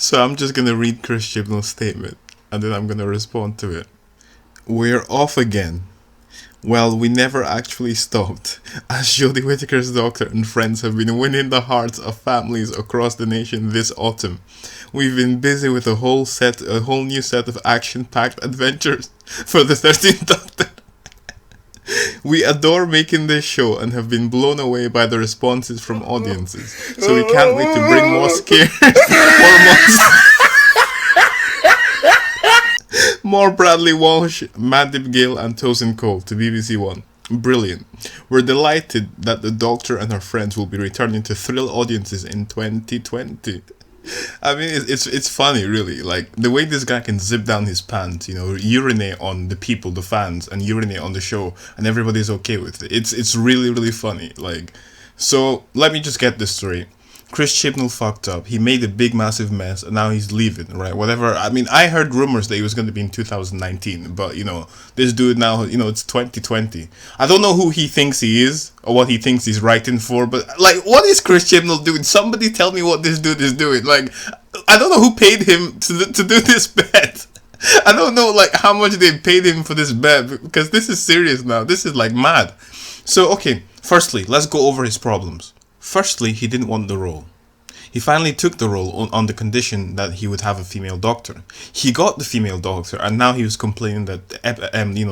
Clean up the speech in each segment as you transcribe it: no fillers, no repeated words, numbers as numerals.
So I'm just gonna read Chris Chibnall's statement and then I'm gonna respond to it. We're off again. Well, we never actually stopped, as Jodie Whittaker's Doctor and friends have been winning the hearts of families across the nation this autumn. We've been busy with a whole new set of action-packed adventures for the 13th Doctor. We adore making this show and have been blown away by the responses from audiences. So we can't wait to bring more scares, more Bradley Walsh, Mandip Gill and Tosin Cole to BBC One. Brilliant. We're delighted that the Doctor and her friends will be returning to thrill audiences in 2020. I mean, it's funny, really. Like, the way this guy can zip down his pants, urinate on the people, the fans, and urinate on the show, and everybody's okay with it. It's really, really funny. Like, so, let me just get this straight. Chris Chibnall fucked up. He made a big, massive mess, and now he's leaving, right? Whatever. I mean, I heard rumors that he was going to be in 2019, but, this dude now, it's 2020. I don't know who he thinks he is, or what he thinks he's writing for, but, like, what is Chris Chibnall doing? Somebody tell me what this dude is doing. Like, I don't know who paid him to do this bet. I don't know, like, how much they paid him for this bet, because this is serious now. This is, like, mad. So, okay, firstly, let's go over his problems. Firstly, he didn't want the role. He finally took the role on the condition that he would have a female doctor. He got the female doctor, and now he was complaining that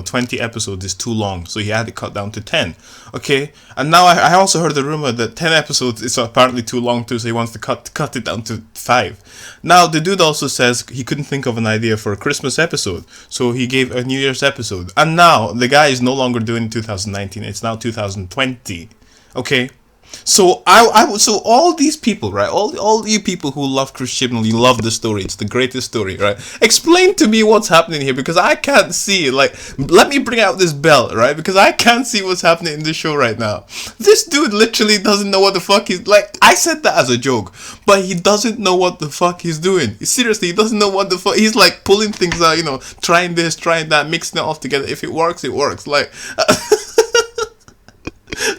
20 episodes is too long, so he had to cut down to 10. Okay, and now I also heard the rumor that 10 episodes is apparently too long too, so he wants to cut it down to 5. Now the dude also says he couldn't think of an idea for a Christmas episode, so he gave a New Year's episode. And now the guy is no longer doing 2019; it's now 2020. Okay. So so all these people, right? All you people who love Chris Chibnall, you love the story. It's the greatest story, right? Explain to me what's happening here, because I can't see. Like, let me bring out this belt, right? Because I can't see what's happening in the show right now. This dude literally doesn't know what the fuck he's like. I said that as a joke, but he doesn't know what the fuck he's doing. Seriously, he doesn't know what the fuck. He's like pulling things out, trying this, trying that, mixing it all together. If it works, it works. Like.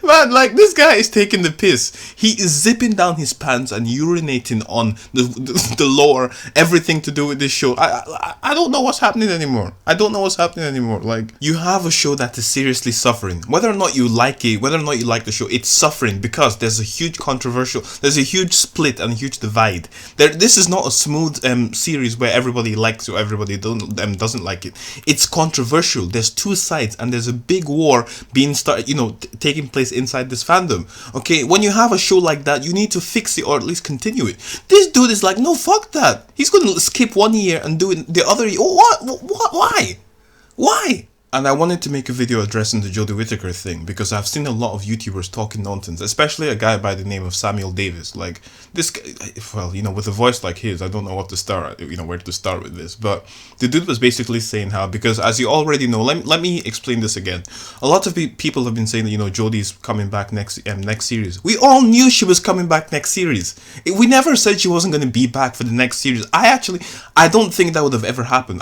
Man, like, this guy is taking the piss. He is zipping down his pants and urinating on the lore, everything to do with this show. I don't know what's happening anymore. Like, you have a show that is seriously suffering. Whether or not you like it, whether or not you like the show, it's suffering because there's a huge there's a huge split and a huge divide. This is not a smooth series where everybody likes it or everybody doesn't like it. It's controversial. There's two sides and there's a big war being started, taking place inside this fandom. Okay, when you have a show like that, you need to fix it or at least continue it. This dude is like, no, fuck that. He's gonna skip 1 year and do it the other year. What? Why? And I wanted to make a video addressing the Jodie Whittaker thing because I've seen a lot of YouTubers talking nonsense, especially a guy by the name of Samuel Davis. Like, this guy, well, with a voice like his, I don't know what to start, where to start with this. But the dude was basically saying how, because as you already know, let me explain this again. A lot of people have been saying that, Jodie's coming back next series. We all knew she was coming back next series. We never said she wasn't going to be back for the next series. I don't think that would have ever happened.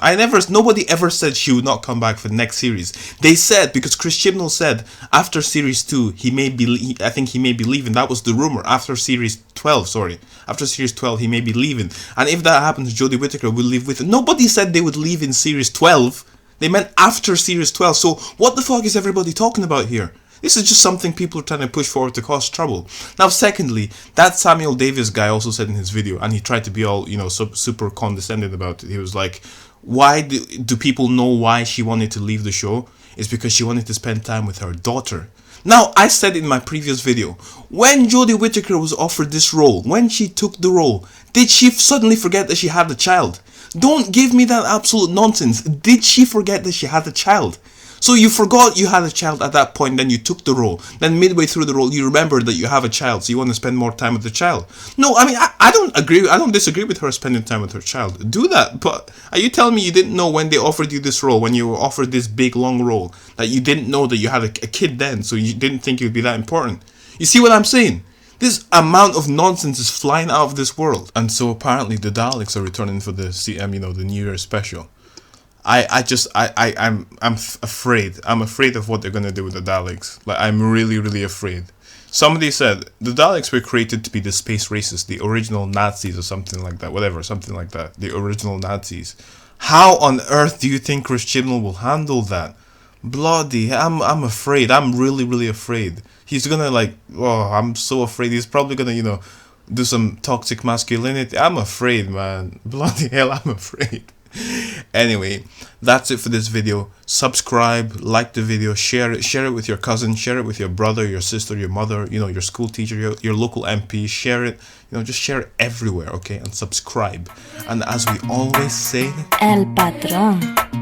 Nobody ever said she would not come back for the next series. They said, because Chris Chibnall said after series 2 he may be leaving. That was the rumor. After series 12 he may be leaving, and if that happens, Jodie Whittaker will leave with it. Nobody said they would leave in series 12. They meant after series 12. So what the fuck is everybody talking about here? This is just something people are trying to push forward to cause trouble. Now, secondly, that Samuel Davis guy also said in his video, and he tried to be all, super condescending about it. He was like, why do people know why she wanted to leave the show? It's because she wanted to spend time with her daughter. Now, I said in my previous video, when Jodie Whittaker was offered this role, when she took the role, did she suddenly forget that she had a child? Don't give me that absolute nonsense. Did she forget that she had a child? So you forgot you had a child at that point, then you took the role. Then midway through the role, you remembered that you have a child, so you want to spend more time with the child. No, I mean, I don't disagree with her spending time with her child. Do that, but are you telling me you didn't know when they offered you this role, when you were offered this big, long role, that you didn't know that you had a kid then, so you didn't think it would be that important? You see what I'm saying? This amount of nonsense is flying out of this world. And so apparently the Daleks are returning for the the New Year special. I'm afraid. I'm afraid of what they're gonna do with the Daleks. Like, I'm really, really afraid. Somebody said the Daleks were created to be the space racists, the original Nazis or something like that. Whatever, something like that. The original Nazis. How on earth do you think Chris Chibnall will handle that? Bloody, I'm afraid. I'm really afraid. He's gonna like, oh, I'm so afraid. He's probably gonna, you know, do some toxic masculinity. I'm afraid, man. Bloody hell, I'm afraid. Anyway, that's it for this video. Subscribe, like the video, share it with your cousin, share it with your brother, your sister, your mother, you know, your school teacher, your local MP. Share it, you know, just share it everywhere, okay? And subscribe. And as we always say, El Patrón.